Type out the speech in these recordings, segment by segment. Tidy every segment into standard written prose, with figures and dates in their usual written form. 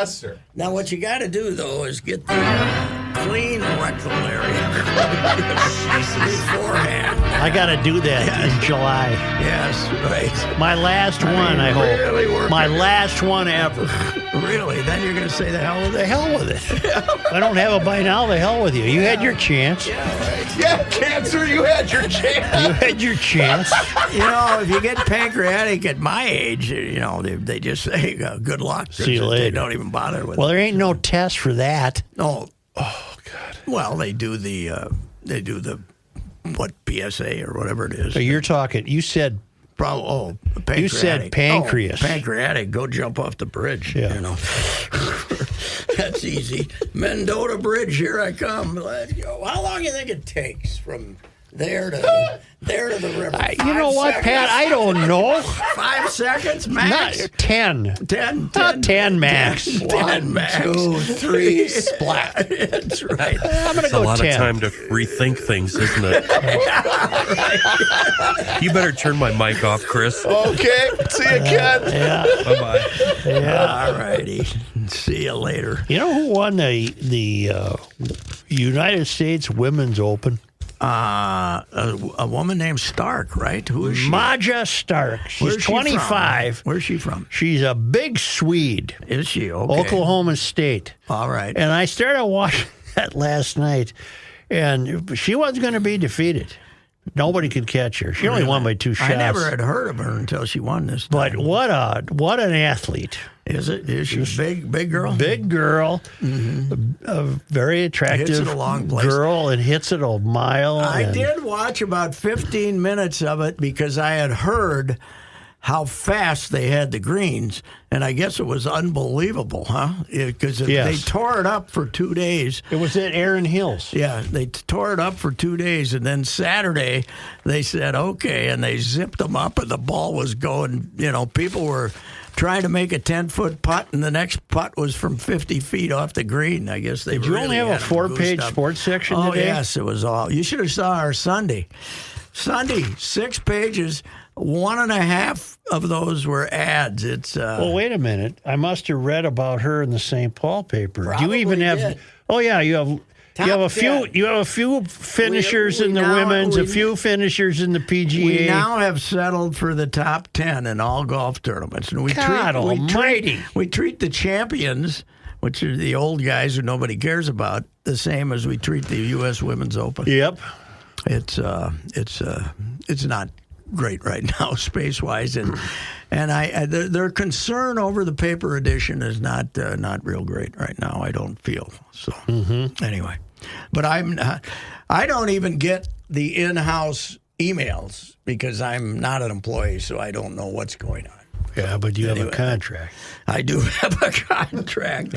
cluster. Now, what you got to do, though, is get the clean rectal area beforehand. I got to do that in July. Yes, right. My last one, I hope. Really working. My last one ever. Really? Then you're going to say the hell with it. If I don't have it by now, the hell with you. You had your chance. Yeah, right. Yeah, cancer, you had your chance. You had your chance. You know, if you get pancreatic at my age, you know, they just say good luck. See you later. They don't even bother with Well, it. there ain't no test for that. No. Oh, God. Well, they do the what, PSA or whatever it is. So you're talking, you said, Pancreatic. You said pancreas. Oh, pancreatic. Go jump off the bridge. Yeah. You know. That's easy. Mendota Bridge, here I come. Let's go. How long do you think it takes from there to the river? you know what, Pat? I don't know. 5 seconds max? Not 10. 10. Not 10 max. 10 max. 2, 3, splat. That's right. I'm going to It's go a lot 10. of time to rethink things, isn't it? You better turn my mic off, Chris. Okay, see you, Ken. Yeah. Bye-bye. Yeah. All righty. See you later. You know who won the United States Women's Open? A woman named Stark, right? Who is she? Maja Stark. Where's She's she 25. Where's she from? She's a big Swede. Is she? Okay. Oklahoma State. All right. And I started watching that last night, and she wasn't going to be defeated. Nobody could catch her. She only won by 2 shots. I never had heard of her until she won this But time. what an athlete. Is it? Is she big girl? Big girl, a very attractive Hits it a long place. girl, and hits it a mile. I and did watch about 15 minutes of it because I had heard how fast they had the greens, and I guess it was unbelievable, huh? Because Yes. they tore it up for 2 days. It was at Erin Hills. Yeah, they tore it up for 2 days, and then Saturday they said, okay, and they zipped them up, and the ball was going, you know, people were trying to make a 10-foot putt, and the next putt was from 50 feet off the green. I guess they Did you really only have a had 'em goosed 4-page up. sports section Oh, today? yes, it was all. You should have saw our Sunday. 6 pages, 1.5 of those were ads. It's Well, wait a minute. I must have read about her in the St. Paul paper. Do you Probably even have? did. Oh yeah, you have. Top You have a few. 10. You have a few finishers We in the now- women's, a we- few finishers in the PGA. we now have settled for the top 10 in all golf tournaments. And God almighty. We treat the champions, which are the old guys who nobody cares about, the same as we treat the U.S. Women's Open. Yep. It's not great right now, space-wise, and their concern over the paper edition is not real great right now. I don't feel so. Anyway, but I don't even get the in-house emails because I'm not an employee, so I don't know what's going on. Yeah, but you have a contract. I do have a contract.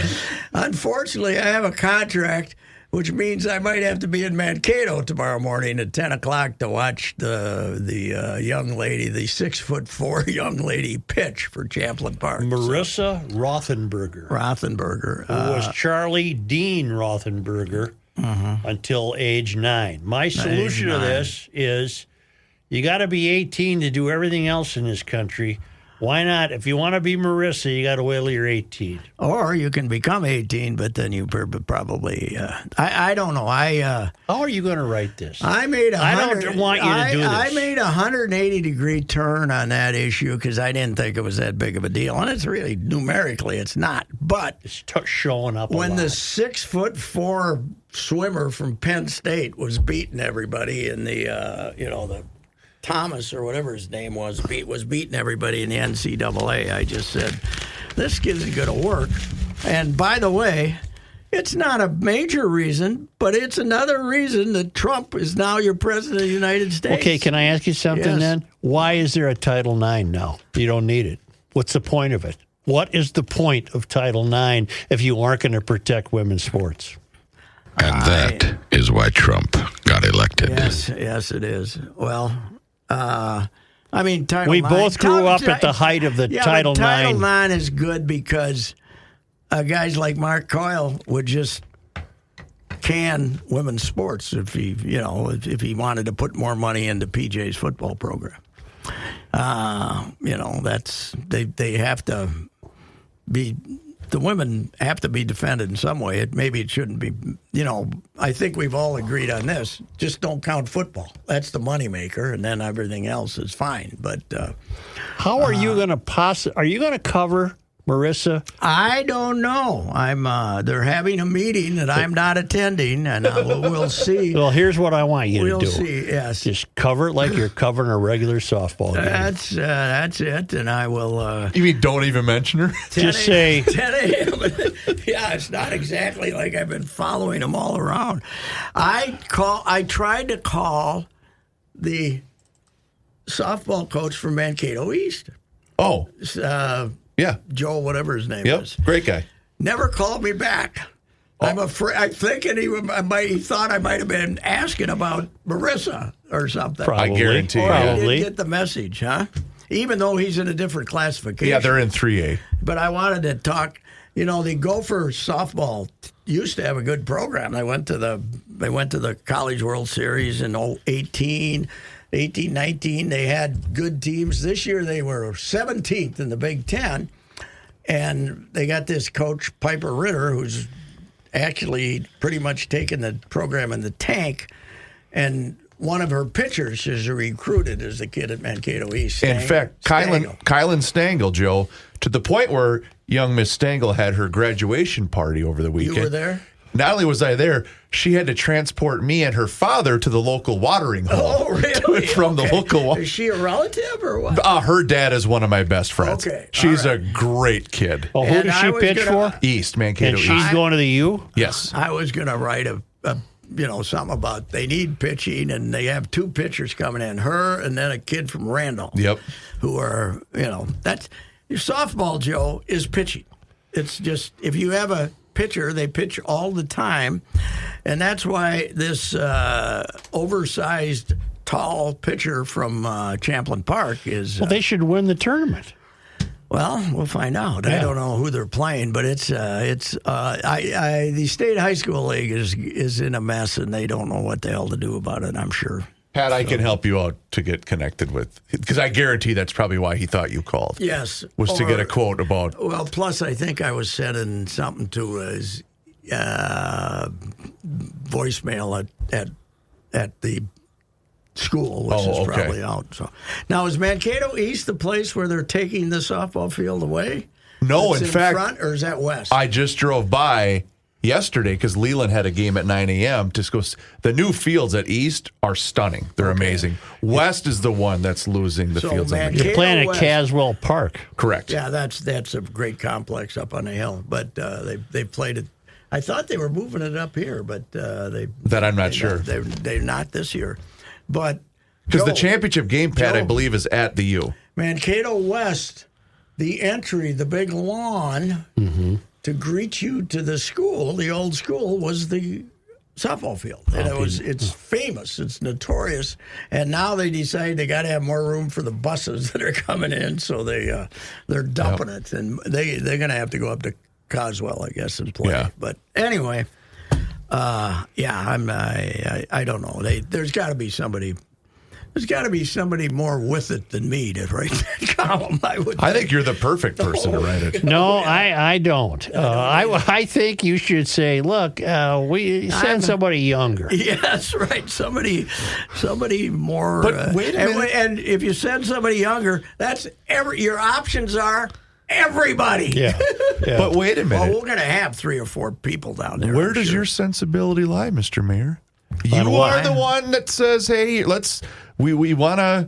Unfortunately, I have a contract, which means I might have to be in Mankato tomorrow morning at 10 o'clock to watch the young lady, the 6'4" young lady, pitch for Champlain Park. Marissa Rothenberger, Rothenberger. who was Charlie Dean Rothenberger until age 9. My solution to 9. this is you got to be 18 to do everything else in this country. Why not? If you want to be Marissa, you got to wait till you're 18. Or you can become 18, but then you probably, I don't know. How are you going to write this? I made a I don't want you to do this. I made a 180-degree turn on that issue because I didn't think it was that big of a deal. And it's really, numerically, it's not. But It's showing up when a the lot. 6'4" swimmer from Penn State was beating everybody in the, the Thomas or whatever his name was beating everybody in the NCAA, I just said, this isn't going to work. And by the way, it's not a major reason, but it's another reason that Trump is now your president of the United States. Okay, can I ask you something Yes. then? Why is there a Title IX now? You don't need it. What's the point of it? What is the point of Title IX if you aren't going to protect women's sports? And that is why Trump got elected. Yes, it is. Well, Title We IX both grew up at the height of the Title but Title IX. IX is good because guys like Mark Coyle would just can women's sports if he wanted to put more money into PJ's football program. That's they have to be the women have to be defended in some way. Maybe it shouldn't be. I think we've all agreed on this. Just don't count football. That's the moneymaker, and then everything else is fine. But how are you going to Are you going to cover Marissa? I don't know. They're having a meeting that I'm not attending, and we'll see. Well, here's what I want you to do. We'll see. Yes, just cover it like you're covering a regular softball game. That's it, and I will. You mean don't even mention her? Just say 10 a.m. Yeah, it's not exactly like I've been following them all around. I tried to call the softball coach from Mankato East. Oh, yeah. Joe, whatever his name Yep. is. Great guy. Never called me back. I'm afraid. I'm thinking he thought I might have been asking about Marissa or something. probably. I guarantee you. Or he Probably. didn't get the message, huh? Even though he's in a different classification. Yeah, they're in 3A. But I wanted to talk. The Gopher softball used to have a good program. They went to the College World Series in 18, 19. They had good teams. This year they were 17th in the Big Ten, and they got this coach Piper Ritter, who's actually pretty much taken the program in the tank. And one of her pitchers is recruited as a kid at Mankato East. In fact, Kylan Stengel, Joe, to the point where young Miss Stengel had her graduation party over the weekend. You were there? Not only was I there, she had to transport me and her father to the local watering hole. Oh, really? From the local. Is she a relative or what? Her dad is one of my best friends. Okay, She's all a great kid. Well, who And does I she was pitch gonna- for? East, Mankato And she's East. going to the U? Yes. I was going to write something about they need pitching, and they have two pitchers coming in, her and then a kid from Randall. Yep. Who are, that's your softball, Joe, is pitching. It's just, if you have a pitcher, they pitch all the time. And that's why this oversized, tall pitcher from Champlain Park is. Well, they should win the tournament. Well, we'll find out. Yeah. I don't know who they're playing, but the state high school league is in a mess, and they don't know what the hell to do about it, I'm sure. Pat, I can help you out to get connected with, because I guarantee that's probably why he thought you called. Yes. Was to get a quote about. Well, plus I think I was sending something to his voicemail at the school, which is probably out. So now, is Mankato East the place where they're taking the softball field away? No, That's in fact, front, or is that west? I just drove by yesterday because Leland had a game at 9 a.m. to go. The new fields at East are stunning. They're amazing. West is the one that's losing the So fields. Mankato You're playing at West. Caswell Park. Correct. Yeah, that's a great complex up on the hill. But they played it. I thought they were moving it up here, but That I'm not sure. They're not this year. But Because the Joe, championship game, Pat, I Joe. believe, is at the U. Mankato West, the entry, the big lawn to greet you to the school, the old school, was the softball field. And it's famous, it's notorious. And now they decide they got to have more room for the buses that are coming in, so they're dumping it, and they're going to have to go up to Coswell, I guess, and play. Yeah. But anyway, I don't know. There's got to be somebody. There's got to be somebody more with it than me to write that column. I think you're the perfect person to write it. No, I don't. I think you should say, look, we send somebody younger. Yeah, that's right. Somebody more. But wait a minute. And if you send somebody younger, that's your options are everybody. Yeah. But wait a Well, minute. we're going to have 3 or 4 people down there. Where I'm does sure. your sensibility lie, Mr. Mayor? On You what? are the one that says, "Hey, we wanna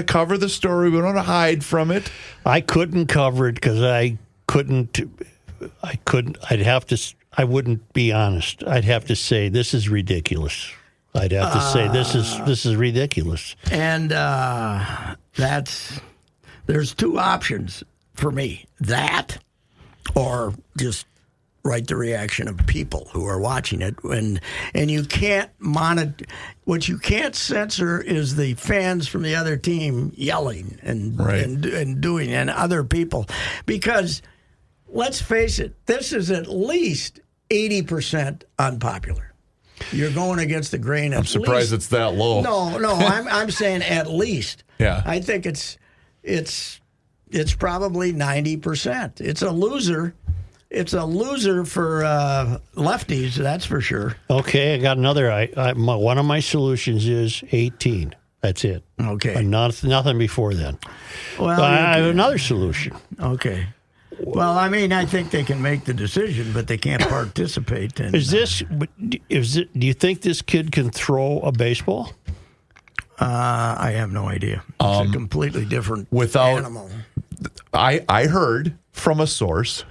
cover the story. We don't want to hide from it." I couldn't cover it because I couldn't. I wouldn't be honest. I'd have to say this is ridiculous. I'd have to say this is ridiculous. And there's 2 options for me: that, or just write the reaction of people who are watching it. And you can't monitor. What you can't censor is the fans from the other team yelling and doing, and other people, because let's face it, this is at least 80% unpopular. You're going against the grain. I'm surprised it's that low. No, I'm saying at least. Yeah. I think it's probably 90%. It's a loser it's a loser for lefties, that's for sure. Okay, I got another. One of my solutions is 18. That's it. Okay. Nothing before then. Well, I have another solution. okay. Well, I mean, I think they can make the decision, but they can't participate. In, Do you think this kid can throw a baseball? I have no idea. It's a completely different animal. I heard from a source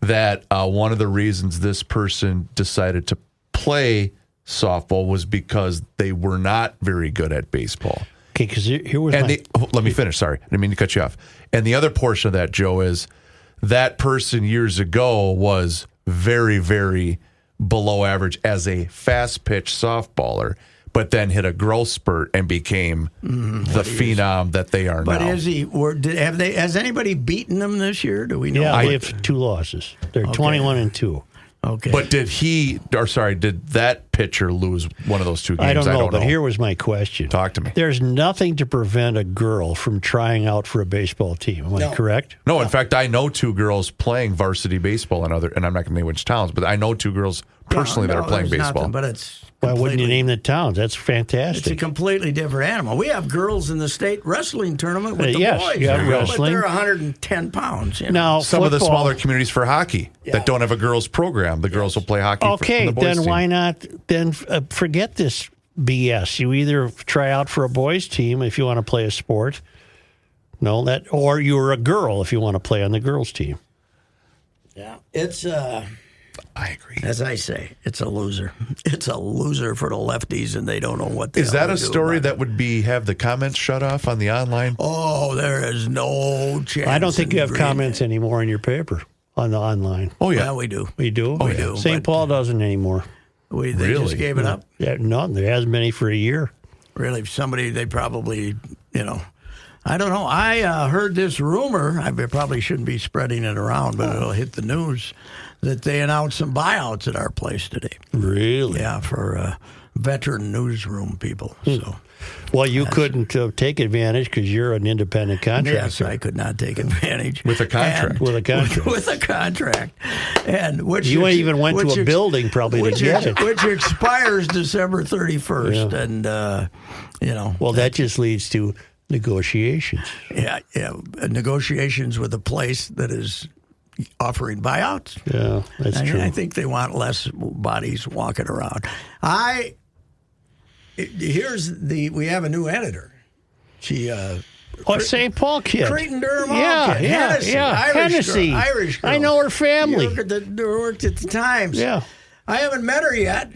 that one of the reasons this person decided to play softball was because they were not very good at baseball. Okay, because here was let me finish. Sorry, I didn't mean to cut you off. And the other portion of that, Joe, is that person years ago was very, very below average as a fast pitch softballer, but then hit a growth spurt and became the phenom that they are now. But is he? Has anybody beaten them this year? Do we know? Yeah, they have 2 losses. They're 21-2. Okay. But did that pitcher lose one of those 2 games? I don't know, but here was my question. Talk to me. There's nothing to prevent a girl from trying out for a baseball team. Am I correct? No, in fact, I know 2 girls playing varsity baseball and I'm not going to name which towns, but I know 2 girls personally that are playing there's baseball. Nothing, but it's Why wouldn't you name the towns? That's It's a fantastic. completely different animal. We have girls in the state wrestling tournament with the yes, boys. you have But wrestling. they're 110 pounds. You know? Now, Some of the football- smaller communities for hockey that don't have a girls program, the girls will play hockey Okay, for the boys then team. why not? Then forget this BS. You either try out for a boys team if you want to play a sport. Or you're a girl if you want to play on the girls team. Yeah, it's I agree. as I say, it's a loser. It's a loser for the lefties, and they don't know what. Is that a do story about it. that would have the comments shut off on the online? Oh, there is no chance. I don't think in you have green. comments anymore in your paper on the online. Oh yeah, Yeah, we do. We do. We do, St. but- Paul doesn't anymore. They Really? just gave it up. Yeah, no, there hasn't been any for a year. Really, they probably, I don't know. I heard this rumor. I probably shouldn't be spreading it around, but it'll hit the news that they announced some buyouts at our place today. Really? Yeah, for veteran newsroom people. So, Well, you couldn't take advantage because you're an independent contractor. yes, I could not take advantage With a contract. And- With a contract. With a contract, and which You even went to a building probably to get it. which expires December 31st, and Well, that just leads to negotiations. yeah, negotiations with a place that is offering buyouts. Yeah, that's true. I think they want less bodies walking around. We have a new editor. She St. Paul kid. Creighton Durham Yeah, kid. yeah, Hennessy, yeah. Hennessy. Irish girl. I know her family. She worked at the Times. Yeah. I haven't met her yet,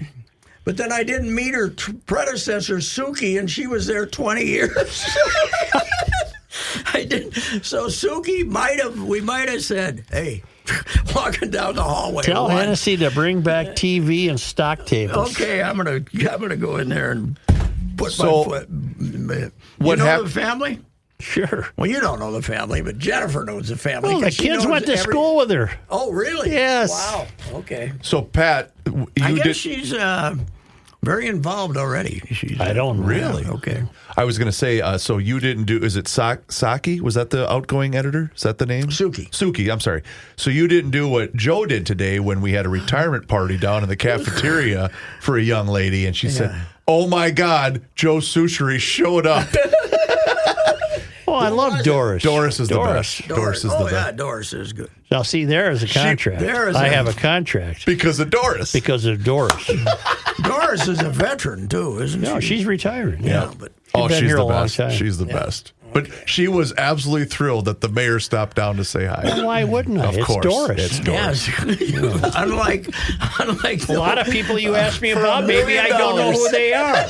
but then I didn't meet her predecessor, Suki, and she was there 20 years. I did. So Suki we might have said, hey, walking down the hallway. Tell one. Hennessy to bring back TV and stock tables. Okay, I'm gonna go in there and put So, my foot. You what know hap- the family? Sure. Well, you don't know the family, but Jennifer knows the family. Well, the 'cause she kids knows went to school with her. Oh, really? Yes. Wow. Okay. So Pat, I you guess did. she's very involved already. She's I don't know. Really? Okay. I was going to say. So you didn't do. Is it Saki? Was that the outgoing editor? Is that the name? Suki. Suki. I'm sorry. So you didn't do what Joe did today when we had a retirement party down in the cafeteria for a young lady, and she said, "Oh my God, Joe Souchery showed up." Oh, I love Doris. Doris is the best. Doris is the yeah, best Doris is good. Now, see, there is a contract. I have a contract because of Doris. because of Doris. Doris is a veteran too, isn't No, she? she's retiring. Yeah, but Oh, been she's here the a long best. time. She's the best. But she was absolutely thrilled that the mayor stopped down to say hi. Why wouldn't I? Of It's course, Doris. it's Doris. yes. unlike A lot of people you ask me about, maybe I don't know who they are.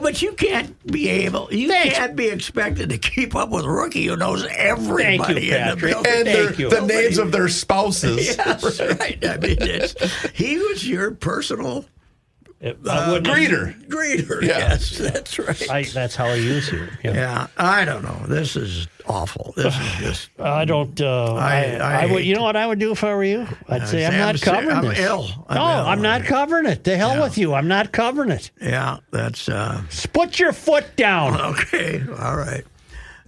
but you can't can't be expected to keep up with a rookie who knows everybody Thank you, in the Patrick. building. And Thank you. the names of their spouses. Yes, right. I mean, he was your personal Greeter. greeter. Yeah. Yes, that's right. That's how I use it. Yeah. Yeah, I don't know. This is awful. This is just. I don't. I would. hate You know what I would do if I were you? I'd say I'm not covering I'm this. ill. No, I'm not covering it. The hell with you. I'm not covering it. Yeah, that's. Put your foot down. Okay, all right.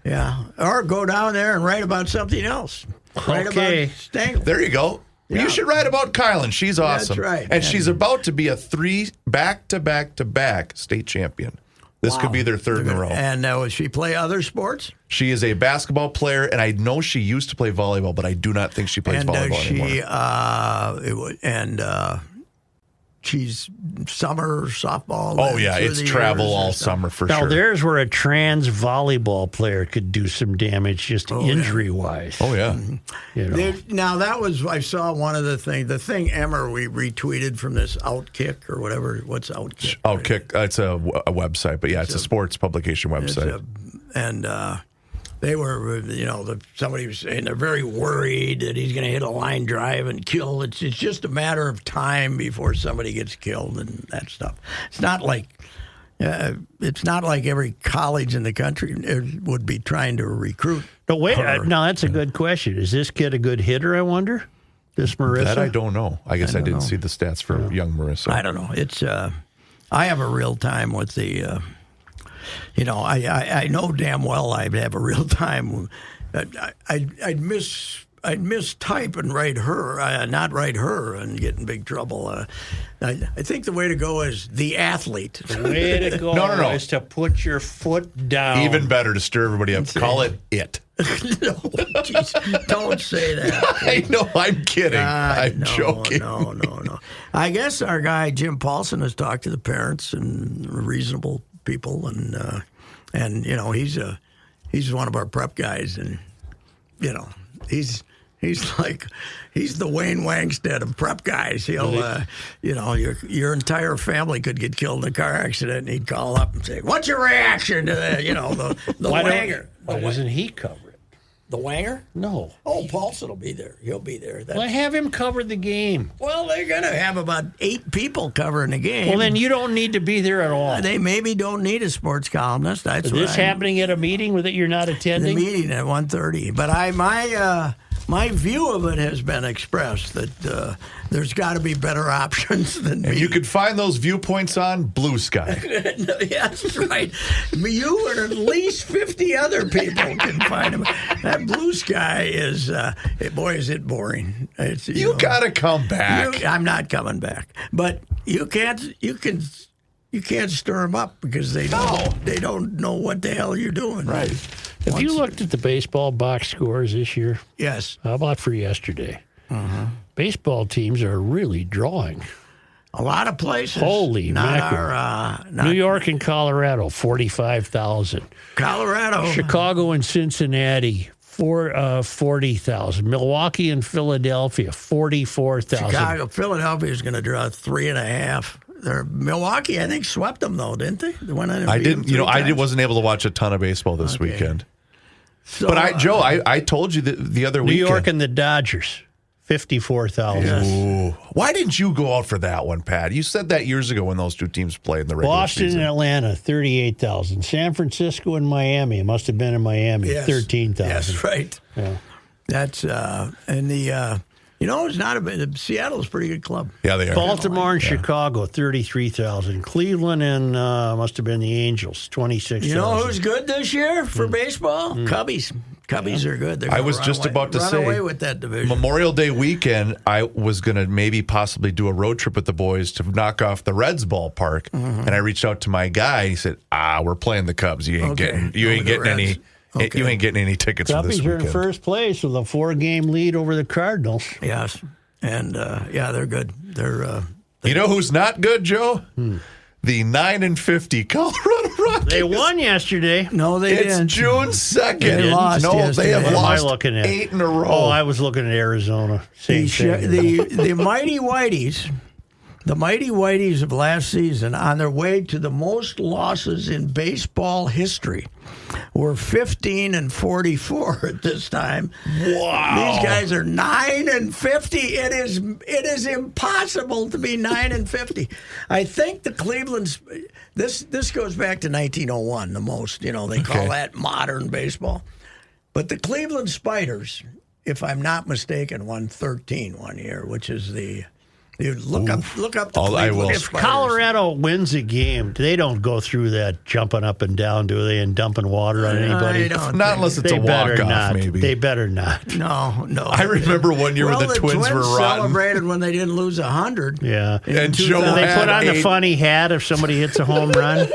Yeah, or go down there and write about something else. Write Okay. about Stengel. There you go. Yeah. You should write about Kylan. She's awesome. That's right. And she's about to be a 3 back-to-back state champion. This could be their third in a row. And does she play other sports? She is a basketball player, and I know she used to play volleyball, but I do not think she plays volleyball anymore. She's summer softball. Oh, yeah. through It's the travel years all and stuff. summer for Now, sure. there's where a trans volleyball player could do some damage just injury-wise. Oh, yeah. You know. Now, that was, I saw one of the thing Emmer, we retweeted from this Outkick or whatever. What's Outkick? Outkick. It's a website, but yeah, it's a sports publication website. They were, somebody was saying they're very worried that he's going to hit a line drive and kill. It's just a matter of time before somebody gets killed and that stuff. It's not like every college in the country would be trying to recruit. But wait, her. now that's a good question. Is this kid a good hitter, I wonder? This Marissa? That I don't know. I guess I didn't see the stats for young Marissa. I don't know. It's I have a real time with the. I know damn well I'd have a real time. I'd mistype and write her, not write her, and get in big trouble. I think the way to go is the athlete. The way to go No. is to put your foot down. Even better to stir everybody up. Call it. No, geez, don't say that. I know. I'm kidding. I'm joking. No. I guess our guy Jim Paulson has talked to the parents and reasonable people, and he's one of our prep guys, and he's the Wayne Wangstead of prep guys. He'll your entire family could get killed in a car accident, and he'd call up and say, "What's your reaction to the wanger?" Why doesn't he cover it? The wanger? No. Oh, Paulson will be there. He'll be there. Well, have him cover the game. Well, they're going to have about 8 people covering the game. Well, then you don't need to be there at all. They maybe don't need a sports columnist. That's Is this happening at a meeting that you're not The attending? meeting at 1:30. But my view of it has been expressed that there's got to be better options than me. And you could find those viewpoints on Blue Sky. Yeah, that's right. You and at least 50 other people can find them. That Blue Sky is, boy, is it boring. It's, You got to come back. I'm not coming back. But you can't stir them up because they don't know what the hell you're doing. Right. Have you looked at the baseball box scores this year? Yes. How about for yesterday? Baseball teams are really drawing. A lot of places. Holy not mackerel. not New York and Colorado, 45,000. Colorado. Chicago and Cincinnati, 40,000. Milwaukee and Philadelphia, 44,000. Philadelphia is going to draw 3.5. Milwaukee, I think, swept them though, didn't they? They went in and I beat them didn't. I 3 times. wasn't able to watch a ton of baseball this weekend. So, But Joe, I told you the other New weekend. York and the Dodgers, 54,000. Yes. Ooh. Why didn't you go out for that one, Pat? You said that years ago when those two teams played in the regular Boston season. and Atlanta, 38,000. San Francisco and Miami, it must have been in Miami, yes. 13,000. Yes, right. Yeah. That's and the it's not Seattle's a pretty good club. Yeah, they are. Baltimore and Chicago, 33,000. Cleveland and must have been the Angels, 26,000. You know who's good this year for baseball? Cubbies. Cubbies are good. They're I gonna was run just away- about to run say, away with that division. Memorial Day weekend, I was going to possibly do a road trip with the boys to knock off the Reds ballpark. And I reached out to my guy. He said, we're playing the Cubs. You ain't getting any. Reds. Okay. You ain't getting any tickets for this Cubbies are in weekend. first place with a 4-game lead over the Cardinals. Yes, and they're good. They're You know who's not good, Joe? The 9-50 Colorado Rockies. They won yesterday. no, they It's didn't. June 2nd. They lost No, they yesterday. have What am I lost looking at? 8 in a row. Oh, I was looking at Arizona. Same thing. The Mighty Whiteys. The Mighty Whiteys of last season, on their way to the most losses in baseball history, were 15-44 at this time. Wow. These guys are 9-50. It is impossible to be 9-50. I think the Cleveland's this goes back to 1901 the most. They call that modern baseball. But the Cleveland Spiders, if I'm not mistaken, won 13 one year, which is the You look up the I will. Cleveland If Spiders. Colorado wins a game, they don't go through that jumping up and down, do they, and dumping water on anybody? I don't Not think- unless it's They a better walk-off, not. maybe. They better not. No. I remember one year when the Twins were rotten. Celebrated when they didn't lose 100. Yeah. And Joe Do they had put on the 8. funny hat if somebody hits a home run?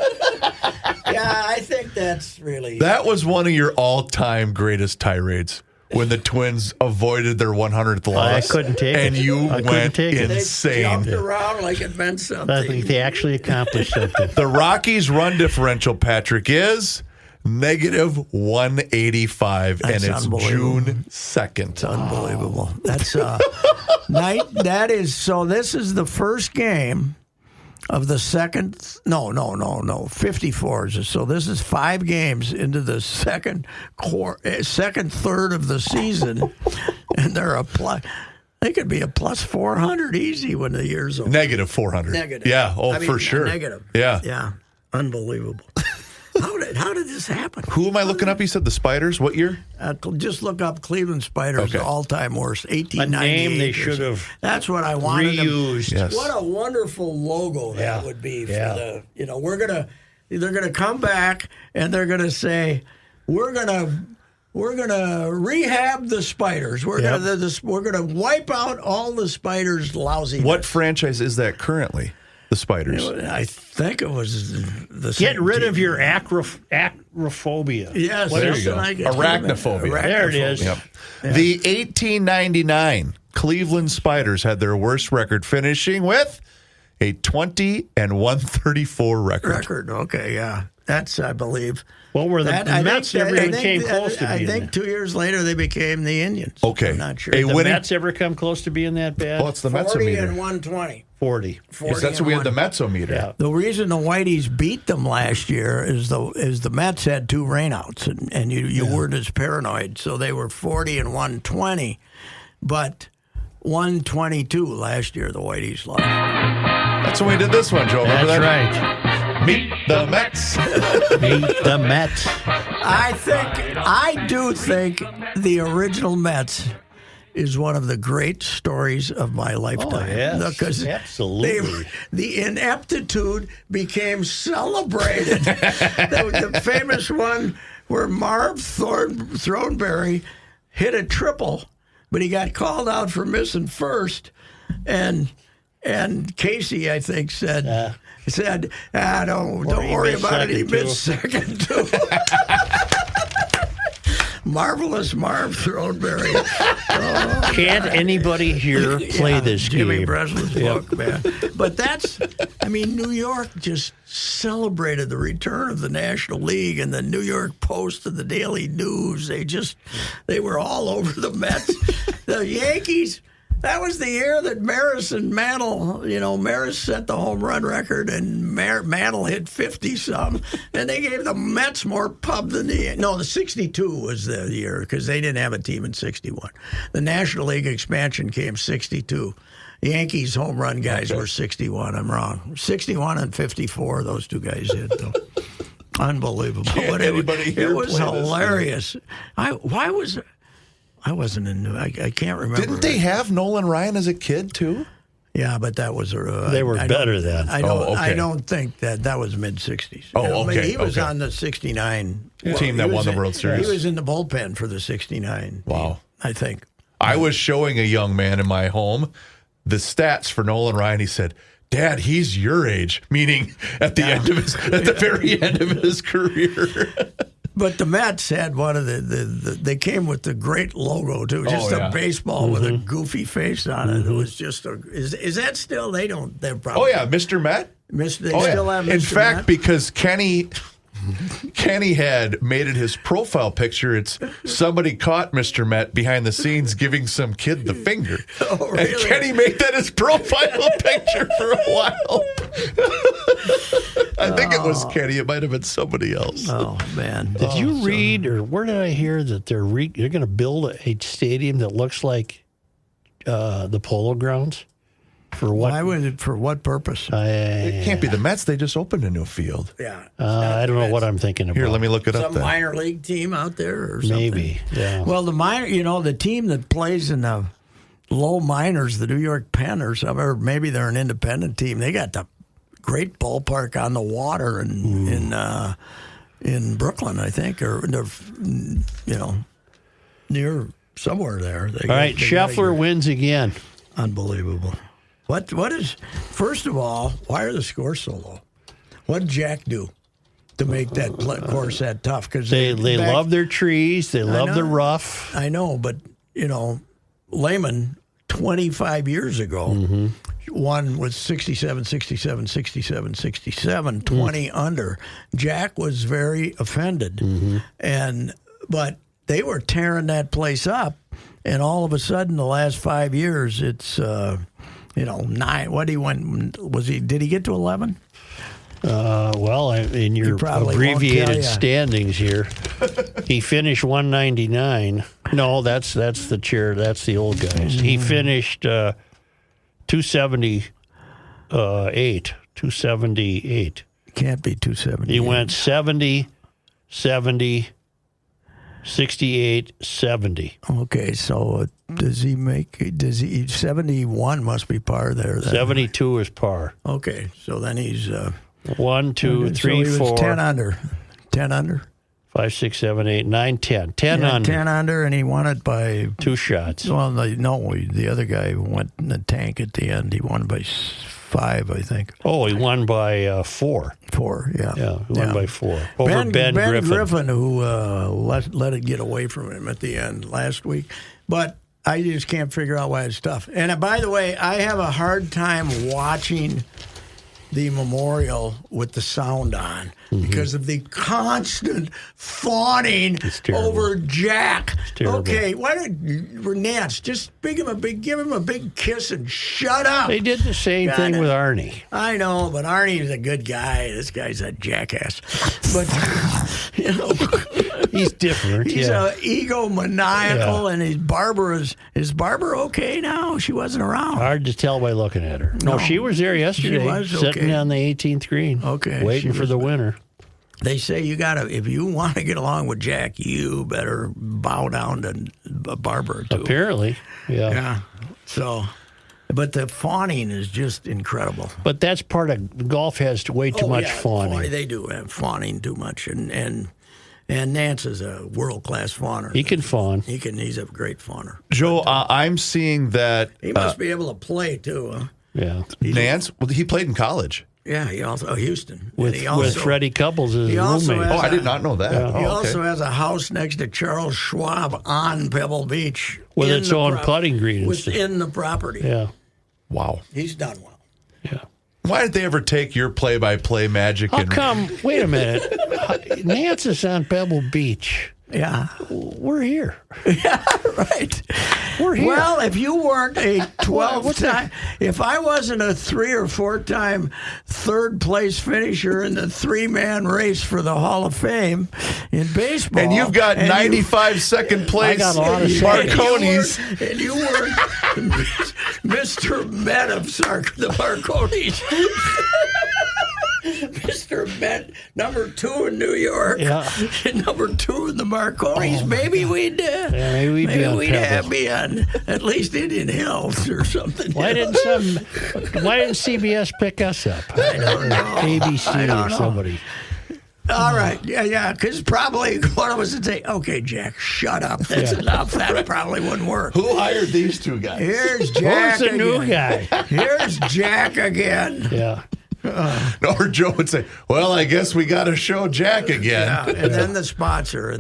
Yeah, I think that's really. That was one of your all-time greatest tirades when the Twins avoided their 100th loss. couldn't take it. And you I couldn't went take it. They insane. jumped around like it meant I something. think they actually accomplished something. The Rockies' run differential, Patrick, is negative 185, That's and it's unbelievable. June 2nd. Unbelievable. That's night. That is so. This is the first game of the second. No. 54. So this is 5 games into the second third of the season, and they're a plus. They could be a plus 400 easy when the year's over. Negative 400. Negative. Yeah, I mean, for sure. Negative. Yeah. Yeah. Unbelievable. How did this happen? Who am I looking up? You said the Spiders. What year? Just look up Cleveland Spiders, Okay. all-time worst, A 1898. name they or should something. have That's what I wanted. reused. Yes. What a wonderful logo that Yeah. would be for Yeah. the. They're gonna come back and they're gonna say, we're gonna rehab the Spiders. We're gonna wipe out all the Spiders' lousy. What franchise is that currently? The Spiders. I think it was the Get same rid team. of your acrophobia. Yes, There something you go. like it. Arachnophobia. There it is. Yep. The 1899 Cleveland Spiders had their worst record, finishing with a 20-134 record. Okay, yeah. That's, I believe. Well, were the I Mets think never that- even came close to I being think that? 2 years later they became the Indians. Okay. I'm not sure. A The winning. Mets ever come close to being that bad? Well, it's the 40 Metsometer. and 120. 40. 40 Yes, that's and what we had the 1. Metsometer. Yeah. The reason the Whiteys beat them last year is the Mets had 2 rainouts, and you weren't as paranoid, so they were 40 and 120, but 122 last year the Whiteys lost. That's when we did this one, Joe. Remember That's that? right. Meet the Mets. Meet the Mets. I do think the original Mets is one of the great stories of my lifetime. Oh, yes. Because Absolutely. the ineptitude became celebrated. the famous one where Marv Thornberry hit a triple, but he got called out for missing first, and Casey, I think, said, don't worry missed about it. He second, too." missed second, too. Marvelous Marv Thornberry. Can't anybody here play this Jimmy game? Breslin's book, man. But New York just celebrated the return of the National League, and the New York Post and the Daily News. They were all over the Mets. The Yankees. That was the year that Maris and Mantle, Maris set the home run record and Mantle hit 50-some. And they gave the Mets more pub than the 62 was the year because they didn't have a team in 61. The National League expansion came 62. The Yankees home run guys were 61. I'm wrong. 61 and 54, those two guys did. So. Unbelievable. But it was hilarious. I wasn't in. I can't remember. Didn't they have Nolan Ryan as a kid, too? Yeah, but that was They were better then. I don't. Oh, okay. I don't think that was mid '60s. Oh, okay, He was okay. on the '69 Team that won the World Series. He was in the bullpen for the '69. Wow. I think. I was showing a young man in my home the stats for Nolan Ryan. He said, "Dad, he's your age," meaning at the very end of his career. But the Mets had one of they came with the great logo too, just a baseball with a goofy face on it. It was just is that still they're probably Oh yeah, Mr. Met. They still have Mr. In fact, Met? because Kenny had made it his profile picture. It's somebody caught Mr. Met behind the scenes giving some kid the finger. Oh, really? And Kenny made that his profile picture for a while. I think it was Kenny. It might have been somebody else. Oh man! Did you read, or where did I hear that they're going to build a stadium that looks like the Polo Grounds? For what? Why would it? For what purpose? It can't be the Mets. They just opened a new field. Yeah. I don't know what I'm thinking about. Here, let me look it up Some then. minor league team out there or something. Maybe. Yeah. Well, the team that plays in the Low Miners, the New York Penn or something, or maybe they're an independent team. They got the great ballpark on the water in Brooklyn, I think, or near somewhere there. All right, Scheffler wins again. Unbelievable. What is? First of all, why are the scores so low? What did Jack do to make that course that tough? Because they love their trees, they love the rough. I know, but Lehman 25 years ago won with 67, 67, 67, 67, 20 under. Jack was very offended, but they were tearing that place up, and all of a sudden, the last 5 years, it's 9. What he went? Did he get to 11? Well, in your abbreviated standings here, he finished 199. No, that's the chair. That's the old guys. He finished 278. 278. Can't be 270. He went 70, 70, 68, 70. Okay, so does he 71 must be par there then. 72 is par. Okay, so then he's 1, 2, 3, so 4. 10 under. 10 under. 5, 6, 7, 8, 9, 10. 10 under. 10 under, and he won it by 2 shots. Well, the other guy went in the tank at the end. He won by 5, I think. Oh, he won by 4. 4, yeah. Yeah, he won by 4. Over Ben Griffin, who let it get away from him at the end last week. But I just can't figure out why it's tough. And by the way, I have a hard time watching the memorial with the sound on because of the constant fawning over Jack. Okay, why don't Nance just give him a big kiss and shut up? They did the same thing with Arnie. I know, but Arnie's a good guy. This guy's a jackass. But he's different. He's egomaniacal, and his barber is Barbara okay now? She wasn't around. Hard to tell by looking at her. No, she was there yesterday. She was, sitting on the 18th green. Okay, waiting for the winner. They say if you want to get along with Jack, you better bow down to Barbara too. Apparently, yeah. Yeah. So, but the fawning is just incredible. But that's part of golf. Has way too much fawning. They do have fawning too much, and Nance is a world-class fawner. He can fawn. He's a great fawner. Joe, I'm seeing that he must be able to play too. Huh? Yeah, Nance. Well, he played in college. Yeah, he also Houston with Freddie Couples as his roommate. I did not know that. Yeah. He also has a house next to Charles Schwab on Pebble Beach with its own putting green within the property. Yeah, wow, he's done well. Yeah. Why did they ever take your play-by-play magic? How come? Wait a minute. Nance is on Pebble Beach. Yeah. We're here. Yeah, right. We're here. Well, if you weren't a 12-time, if I wasn't a 3 or 4-time third-place finisher in the 3-man race for the Hall of Fame in baseball. And you've got 95 second-place Marconis. And you were Mr. Met of the Marconis. Mr. Met, number 2 in New York, number 2 in the Marconis. Maybe we'd be on at least Indian Hills or something. Why didn't CBS pick us up? I don't know. ABC or somebody. All right, yeah, because probably one of us would say, "Okay, Jack, shut up. That's enough." That probably wouldn't work. Who hired these 2 guys? Here's Jack. Who's the new guy? Here's Jack again. Yeah. Or Joe would say, "Well, I guess we got to show Jack again." Yeah, and then the sponsor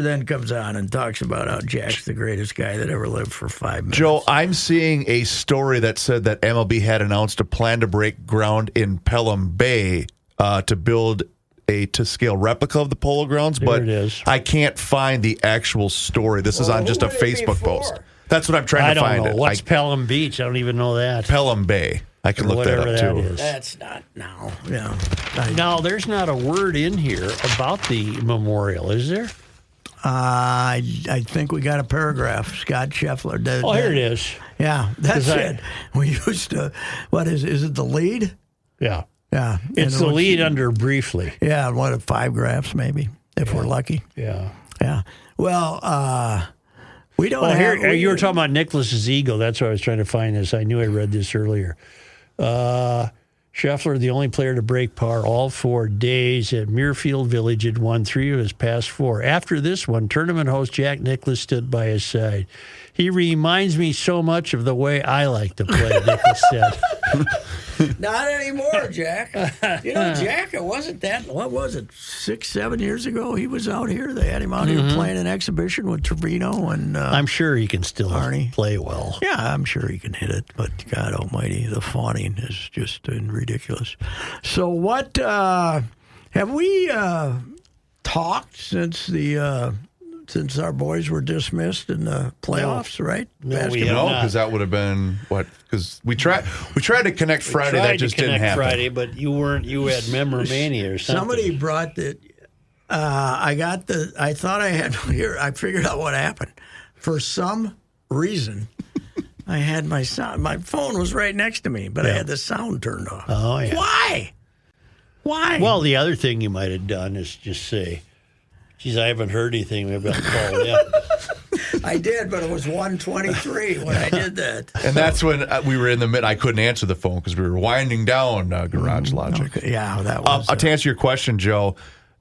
then comes on and talks about how Jack's the greatest guy that ever lived for 5 minutes. Joe, I'm seeing a story that said that MLB had announced a plan to break ground in Pelham Bay to build a to-scale replica of the Polo Grounds, but it is. I can't find the actual story. This is on just a Facebook post. That's what I'm trying to find. I don't know. What's Pelham Beach? I don't even know that. Pelham Bay. I can look that up, too. That's not now. Yeah. Now, there's not a word in here about the memorial, is there? I think we got a paragraph. Scott Scheffler. Here it is. Yeah, that's it. We used to, what is it, the lead? Yeah. Yeah. It's the lead under briefly. Yeah, 5 graphs maybe, if we're lucky. Yeah. Yeah. Well, We don't Oh, have. here you were talking about Nicholas's ego. That's why I was trying to find this. I knew I read this earlier. Scheffler, the only player to break par all 4 days at Muirfield Village, had won 3 of his past 4. After this one, tournament host Jack Nicklaus stood by his side. He reminds me so much of the way I like to play, Nicklaus said. Not anymore, Jack. You know, Jack, it wasn't that, what was it, 6, 7 years ago? He was out here. They had him out here playing an exhibition with Trevino and I'm sure he can still Arnie. play well. Yeah, I'm sure he can hit it, but God almighty, the fawning is just ridiculous. So what, have we talked since our boys were dismissed in the playoffs, right? No, we have No, not. because that would have been what? Because we tried to connect Friday, Tried that just to didn't connect happen. Friday, but you had memoromania or something. Somebody brought the. I thought I had here. I figured out what happened. For some reason, I had my sound. My phone was right next to me, but I had the sound turned off. Oh, yeah. Why? Well, the other thing you might have done is just say, geez, I haven't heard anything. Maybe I'll call them. I did, but it was 1:23 when I did that. And that's when we were in the mid. I couldn't answer the phone because we were winding down Garage Logic. Okay, yeah, that was. To answer your question, Joe,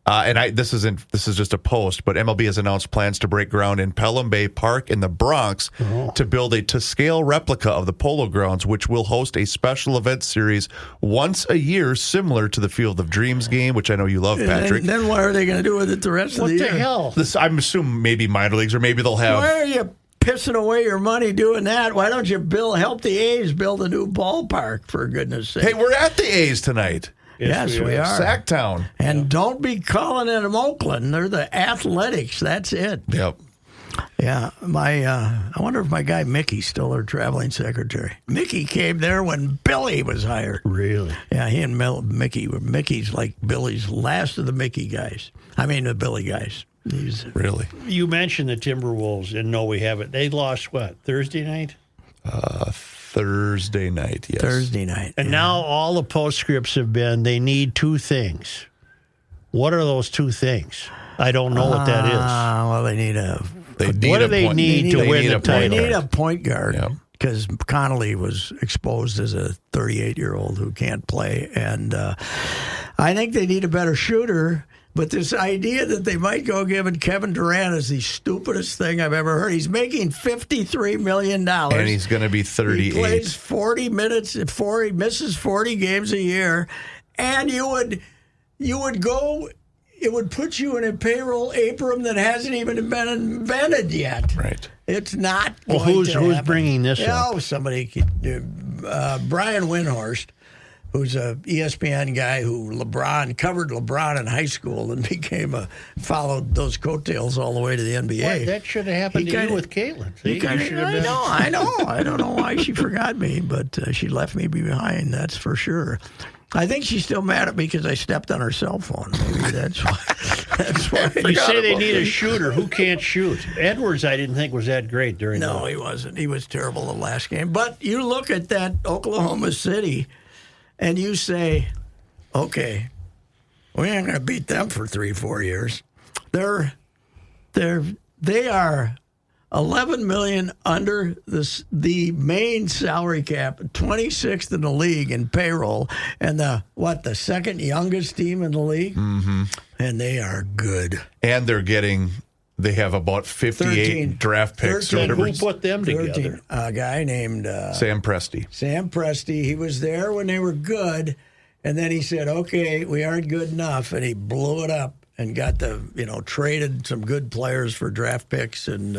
this is just a post, but MLB has announced plans to break ground in Pelham Bay Park in the Bronx to build a to-scale replica of the Polo Grounds, which will host a special event series once a year, similar to the Field of Dreams game, which I know you love, Patrick. And then what are they going to do with it the rest of the year? What the hell? I'm assuming maybe minor leagues, or maybe they'll have. Why are you pissing away your money doing that? Why don't you help the A's build a new ballpark, for goodness sake? Hey, we're at the A's tonight. Yes, we are. Sacktown. And don't be calling it Oakland. They're the Athletics. That's it. Yep. Yeah. I wonder if my guy Mickey's still their traveling secretary. Mickey came there when Billy was hired. Really? Yeah, he and Mickey were. Mickey's like Billy's last of the Mickey guys. I mean, the Billy guys. Really? You mentioned the Timberwolves, and no, we haven't. They lost, what, Thursday night? Thursday night, yes. Thursday night. And now all the postscripts have been they need 2 things. What are those 2 things? I don't know what that is. Well, they need a. What do they need to win the They title? need a point guard. Yep. Because Connolly was exposed as a 38-year-old who can't play. And I think they need a better shooter. But this idea that they might go giving Kevin Durant is the stupidest thing I've ever heard. He's making $53 million. And he's going to be 38. He plays 40 minutes, he misses 40 games a year. And you would go, it would put you in a payroll apron that hasn't even been invented yet. Right. It's not. Well, going to who's happen. bringing this up? Oh, somebody could do. Brian Windhorst, who's a ESPN guy who covered LeBron in high school and followed those coattails all the way to the NBA. Boy, that should have happened to you with Caitlin. See, you should have been. I know. I don't know why she forgot me, but she left me behind, that's for sure. I think she's still mad at me because I stepped on her cell phone. Maybe that's why. That's why. You say they need a shooter. Who can't shoot? Edwards, I didn't think was that great during No, he wasn't. He was terrible the last game. But you look at that Oklahoma City, and you say, okay, we ain't going to beat them for 3-4 years. They are $11 million under the main salary cap, 26th in the league in payroll, and the second youngest team in the league, and they are good. And they have about 58 draft picks. 13. Who put them together? A guy named Sam Presti. Sam Presti. He was there when they were good, and then he said, "Okay, we aren't good enough," and he blew it up and got traded some good players for draft picks and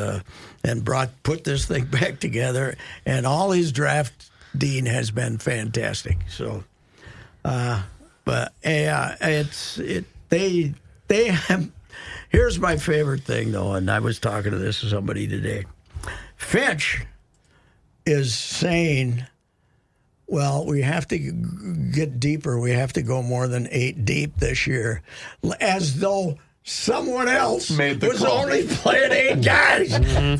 put this thing back together. And all his drafting has been fantastic. So, but yeah, they have. Here's my favorite thing though, and I was talking to somebody today. Fitch is saying, well, we have to get deeper. We have to go more than 8 deep this year, as though someone else was only playing 8 guys.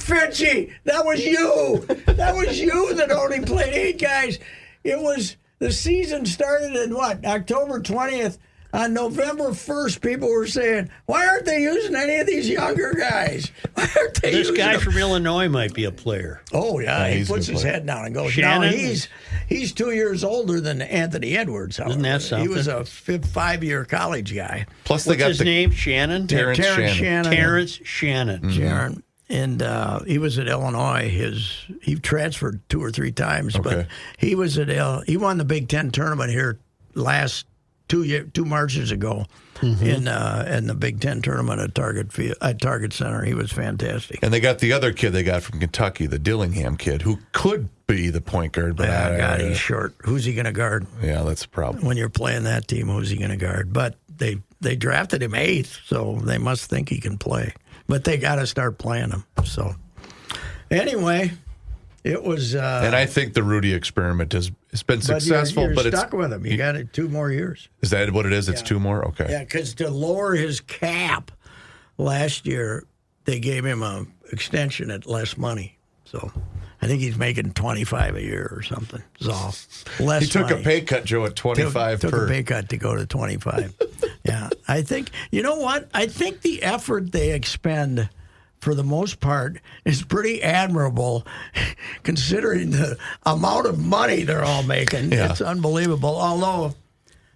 Fitchy, that was you. That was you that only played 8 guys. The season started in October 20th. On November 1st, people were saying, why aren't they using any of these younger guys? Why aren't they This using guy them? from Illinois might be a player. Oh, yeah. He he's a puts good his player. head down and goes. Shannon? No, he's 2 years older than Anthony Edwards. However. Isn't that something? He was a 5-year college guy. Plus, they What's got his the name? Shannon? Terrence Shannon. Terrence Shannon. Sharon. And he was at Illinois. He transferred 2 or 3 times, but Okay. he was at he won the Big Ten tournament here last 2 Marches ago in the Big Ten tournament at Target Center. He was fantastic. And they got the other kid they got from Kentucky, the Dillingham kid, who could be the point guard. But God, he's short. Who's he going to guard yeah, that's a problem. when you're playing that team? Who's he going to guard? But they drafted him 8th, so they must think he can play. But they got to start playing him. So anyway, it was. And I think the Rudy experiment has been successful, you're but stuck with him. You got it 2 more years. Is that what it is? It's 2 more? Okay. Yeah, because to lower his cap last year, they gave him an extension at less money. So I think he's making $25 a year or something. So less. He took money. a pay cut, Joe, at 25 took per. a pay cut to go to 25. Yeah, I think you know what? I think the effort they expend, for the most part, is pretty admirable, considering the amount of money they're all making. Yeah. It's unbelievable. Although,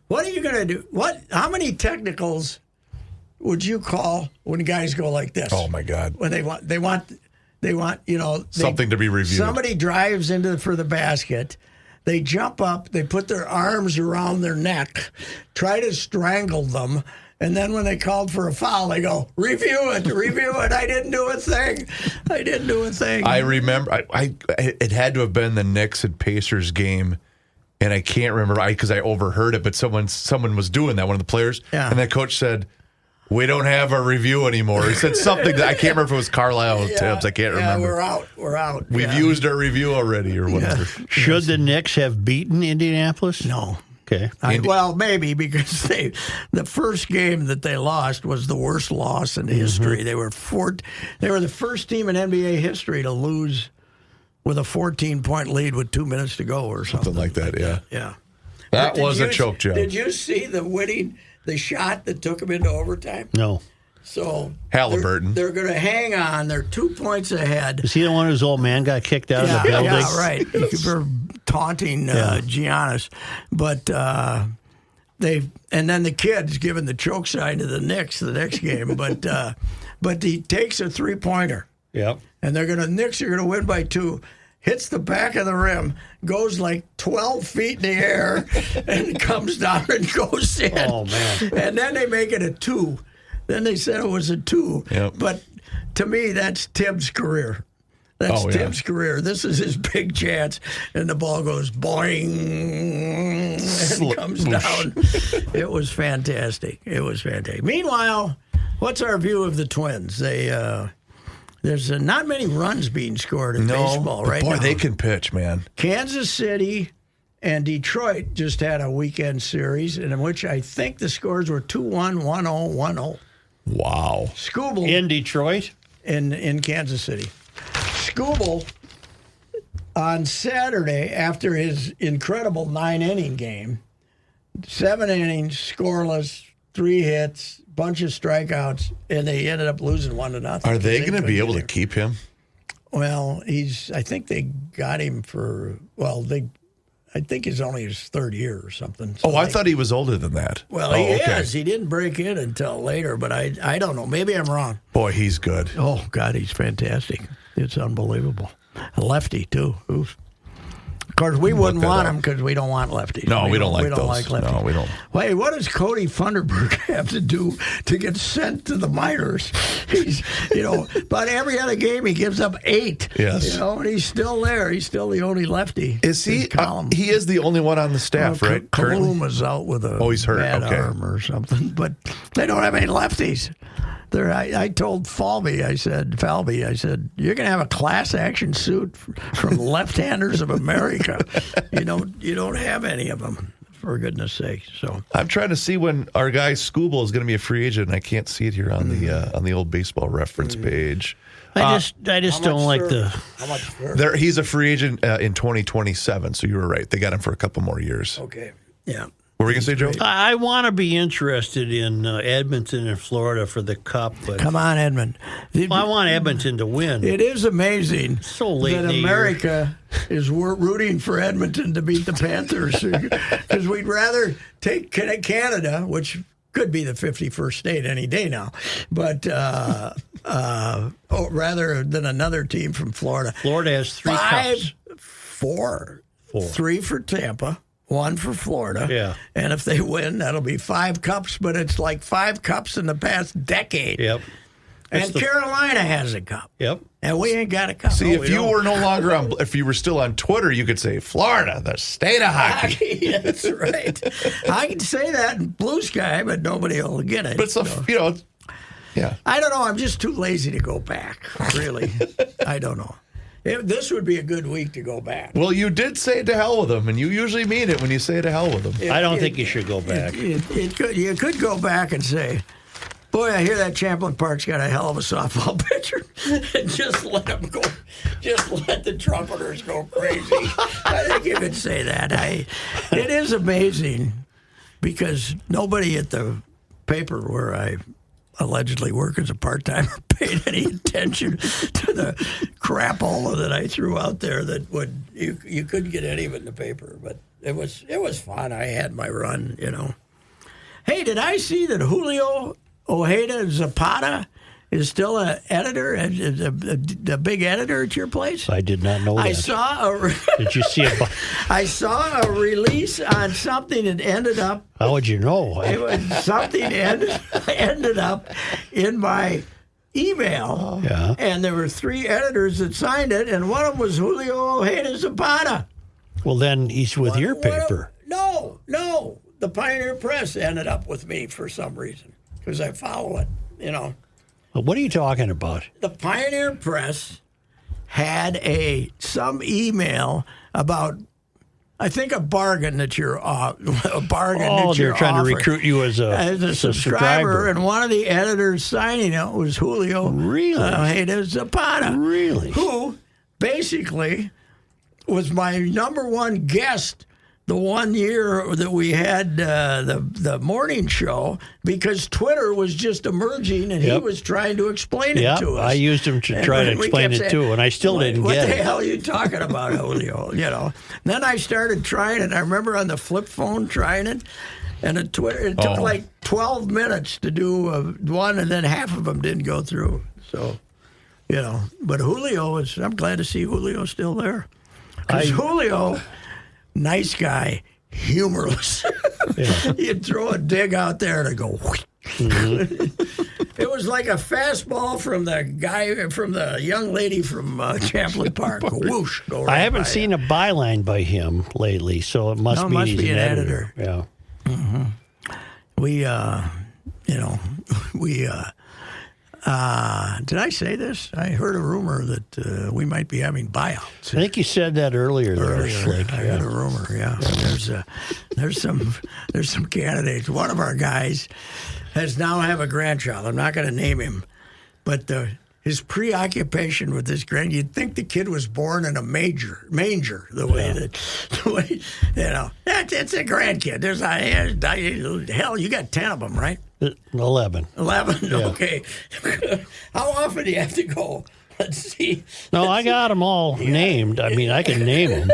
what are you going to do? How many technicals would you call when guys go like this? Oh, my God. When they want, Something to be reviewed. Somebody drives for the basket. They jump up. They put their arms around their neck, try to strangle them, and then when they called for a foul, they go, review it. I didn't do a thing. I remember it had to have been the Knicks and Pacers game, and I can't remember because I overheard it, but someone was doing that, one of the players, Yeah. and that coach said, we don't have a review anymore. He said something that I can't remember if it was Carlisle or Tibbs. I can't remember. We're out. We've used our review already or whatever. Should the Knicks have beaten Indianapolis? No. Okay. Well, maybe because the first game that they lost was the worst loss in history. They were the first team in NBA history to lose with a 14-point lead with 2 minutes to go or something Like that, yeah. Yeah. That But was a choke job. Did you see the shot that took them into overtime? No. So Halliburton. They're going to hang on. They're 2 points ahead. Is he the one whose old man got kicked out of the building? Yeah, right. For taunting Giannis, but and then the kid's giving the choke sign to the Knicks the next game, but he takes a 3-pointer, Yep. and Knicks are gonna win by 2. Hits the back of the rim, goes like 12 feet in the air, and comes down and goes in. Oh, man. And then they make it a 2. Then they said it was a 2. Yep. But to me, that's Tibbs' career. That's Tibbs' career. This is his big chance. And the ball goes boing and comes down. It was fantastic. Meanwhile, what's our view of the Twins? There's not many runs being scored in baseball right boy, now. they can pitch, man. Kansas City and Detroit just had a weekend series in which I think the scores were 2-1, 1-0, 1-0. Wow. Scooble In Detroit? in Kansas City. Scooble on Saturday, after his incredible 9-inning game, 7 innings, scoreless, 3 hits, bunch of strikeouts, and they ended up losing 1-0. Are they going to be able to keep him? Well, I think they got him I think it's only his 3rd year or something. So I thought he was older than that. Well, he is. He didn't break in until later, but I don't know. Maybe I'm wrong. Boy, he's good. Oh, God, he's fantastic. It's unbelievable. A lefty, too. Oof. Of course, we wouldn't want him because we don't want lefties. No, we don't like We don't those. like lefties. No, we don't. Wait, what does Cody Funderburg have to do to get sent to the minors? He's, about every other game he gives up 8. Yes. And he's still there. He's still the only lefty. Is he? in column. He is the only one on the staff, right? Currently? Kalum is out with a He's hurt. bad Okay. arm or something, but they don't have any lefties. I told Falvey, I said, you're going to have a class action suit from left-handers of America. You don't have any of them, for goodness sake. So I'm trying to see when our guy Scooble is going to be a free agent, and I can't see it here on the old baseball reference page. I just don't like how much for? He's a free agent in 2027, so you were right. They got him for a couple more years. Okay, yeah. What were you going to say, Joe? I want to be interested in Edmonton and Florida for the Cup, but Come on, Edmund. I want Edmonton to win. It is amazing So late that in the year. America is rooting for Edmonton to beat the Panthers because we'd rather take Canada, which could be the 51st state any day now, but rather than another team from Florida. Florida has 3 cups. Four. Four. 3 for Tampa. 1 for Florida. Yeah. And if they win, that'll be 5 cups, but it's like 5 cups in the past decade. Yep. And Carolina has a cup. Yep. And we ain't got a cup. See, if we you don't. were no longer on, if you were still on Twitter, you could say Florida, the state of hockey. Yeah, that's right. I can say that in blue sky, but nobody will get it. But it's yeah. I don't know. I'm just too lazy to go back, really. I don't know. This would be a good week to go back. Well, you did say to hell with them, and you usually mean it when you say to hell with them. I don't think you should go back. You could go back and say, boy, I hear that Champlain Park's got a hell of a softball pitcher. And just let them go. Just let the trumpeters go crazy. I think you could say that. It is amazing because nobody at the paper where I allegedly work as a part-timer paid any attention to the crapola that I threw out there that you couldn't get any of it in the paper. But it was fun. I had my run, Hey, did I see that Julio Ojeda Zapata is still an editor, a big editor at your place? I did not know that. Did you see it? I saw a release on something that ended up. How would you know? It was something ended up in my email. Yeah. And there were 3 editors that signed it, and one of them was Julio Ojeda Zapata. Well, then he's with your paper. No. The Pioneer Press ended up with me for some reason because I follow it, What are you talking about? The Pioneer Press had some email about, I think, a bargain that you're they're trying to recruit you as a subscriber, and one of the editors signing it was Julio Ojeda Zapata, who basically was my number one guest the one year that we had the morning show because Twitter was just emerging and he was trying to explain it to us. I used him to try to explain it too, and I still didn't get it. What the hell are you talking about, Julio? Then I started trying it. I remember on the flip phone trying it, and it took like 12 minutes to do one, and then half of them didn't go through. So, but Julio I'm glad to see Julio still there. Because Julio, nice guy, humorless. You'd throw a dig out there and it'd go. It was like a fastball from the young lady from Champlain Park. Whoosh, go right I haven't by seen a byline by him lately, so it must mean he's an editor. Yeah. Mm-hmm. Did I say this? I heard a rumor that we might be having buyouts. I think you said that earlier. Slick. I heard a rumor. Yeah, there's some candidates. One of our guys has now have a grandchild. I'm not going to name him, but his preoccupation with this you'd think the kid was born in a manger. The way it's a grandkid. Hell, you got 10 of them, right? 11. 11. Yeah. Okay. How often do you have to go? Let's see. No, I got them all named. I mean, I can name them.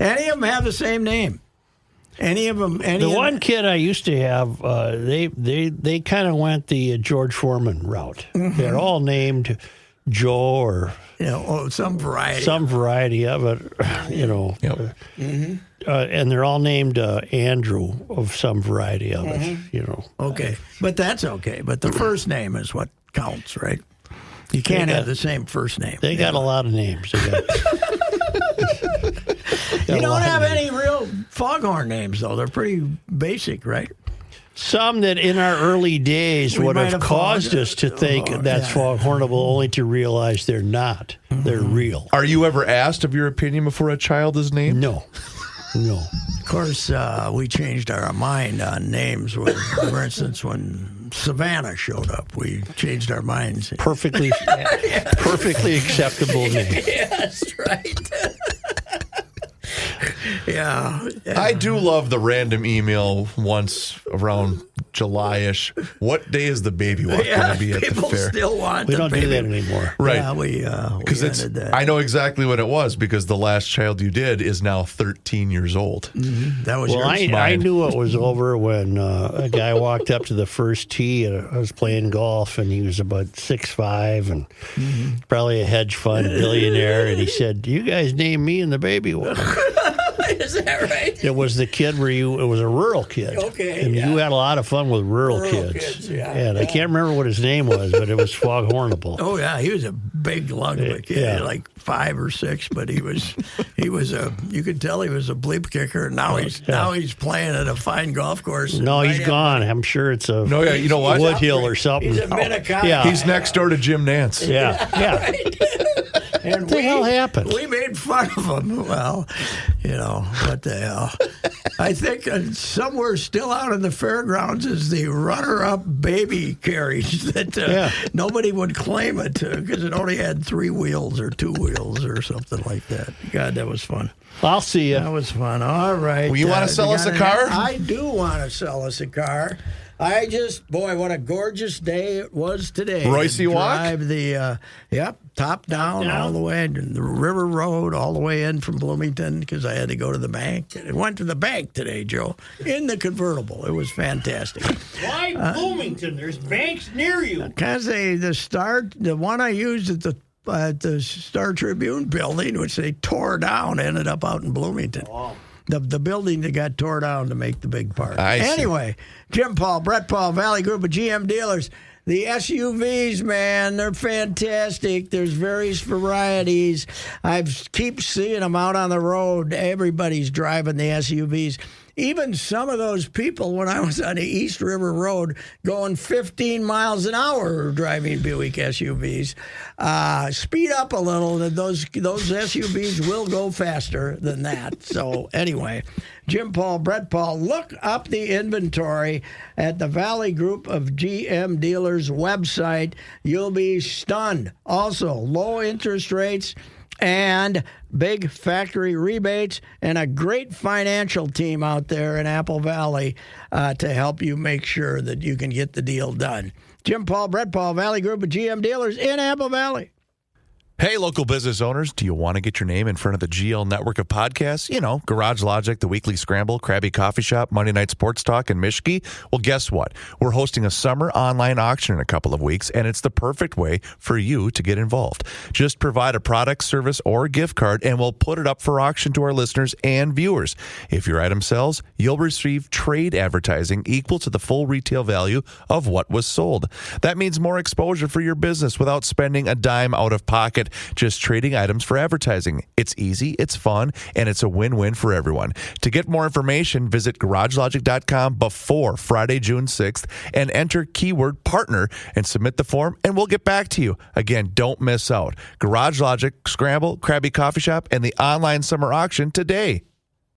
Any of them have the same name? Any of them? The one kid I used to have, they kind of went the George Foreman route. Mm-hmm. They're all named Joe or some variety. Some variety of it, Mm-hmm. And they're all named Andrew of some variety of it, Okay, but that's okay. But the first name is what counts, right? You can't have the same first name. They got a lot of names. You don't have any real foghorn names, though. They're pretty basic, right? Some that in our early days would have caused us to think that's foghornable, only to realize they're not. Mm-hmm. They're real. Are you ever asked of your opinion before a child is named? No. Of course, we changed our mind on names. For instance, when Savannah showed up, we changed our minds. Perfectly acceptable name. Yes, right. Yeah. I do love the random email once around July-ish. What day is the baby walk going to be at the people fair? still want We the don't baby. do that anymore. Right. Yeah, we ended that. I know exactly what it was because the last child you did is now 13 years old. That was Well, yours. I knew it was over when a guy walked up to the first tee. And I was playing golf, and he was about 6'5", and probably a hedge fund billionaire. And he said, "You guys named me and the baby one." Is that right? It was the kid it was a rural kid. Okay, And yeah. you had a lot of fun with rural Rural kids. kids, yeah. And I can't remember what his name was, but it was Foghornable. Oh yeah, he was a big lug of a kid, Yeah. like 5 or 6. But he was you could tell he was a bleep kicker. Now he's playing at a fine golf course. No, Right he's at- gone. I'm sure it's a No, yeah, you know what? Woodhill or something. He's at Minnetonka. Yeah. He's next door to Jim Nance. Yeah, yeah. And What the hell happened? We made fun of him. Well, what the hell? I think somewhere still out in the fairgrounds is the runner-up baby carriage that nobody would claim it because it only had 3 wheels or 2 wheels or something like that. God, that was fun. I'll see you. That was fun. All right. Well, you wanna sell us a car? I do want to sell us a car. What a gorgeous day it was today. Royce walk? Drive the, top down all the way, and the River Road all the way in from Bloomington because I had to go to the bank. I went to the bank today, Joe, in the convertible. It was fantastic. Why Bloomington? There's banks near you. Because the one I used at the Star Tribune building, which they tore down, ended up out in Bloomington. Oh. The building that got tore down to make the big part. I see. Anyway, Jim Paul, Brett Paul, Valley Group of GM dealers. The SUVs, man, they're fantastic. There's various varieties. I keep seeing them out on the road. Everybody's driving the SUVs. Even some of those people, when I was on the East River Road going 15 miles an hour were driving Buick SUVs. Speed up a little. Those SUVs will go faster than that. So anyway, Jim Paul, Brett Paul, look up the inventory at the Valley Group of GM Dealers website. You'll be stunned. Also, low interest rates and big factory rebates and a great financial team out there in Apple Valley to help you make sure that you can get the deal done. Jim Paul, Brett Paul, Valley Group of GM Dealers in Apple Valley. Hey, local business owners, do you want to get your name in front of the GL network of podcasts? You know, Garage Logic, The Weekly Scramble, Krabby Coffee Shop, Monday Night Sports Talk, and Mishki? Well, guess what? We're hosting a summer online auction in a couple of weeks, and it's the perfect way for you to get involved. Just provide a product, service, or gift card, and we'll put it up for auction to our listeners and viewers. If your item sells, you'll receive trade advertising equal to the full retail value of what was sold. That means more exposure for your business without spending a dime out of pocket. Just trading items for advertising. It's easy, it's fun, and it's a win-win for everyone. To get more information, visit GarageLogic.com before Friday, June 6th, and enter keyword partner and submit the form, and we'll get back to you. Again, don't miss out. Garage Logic, Scramble, Krabby Coffee Shop, and the online summer auction today.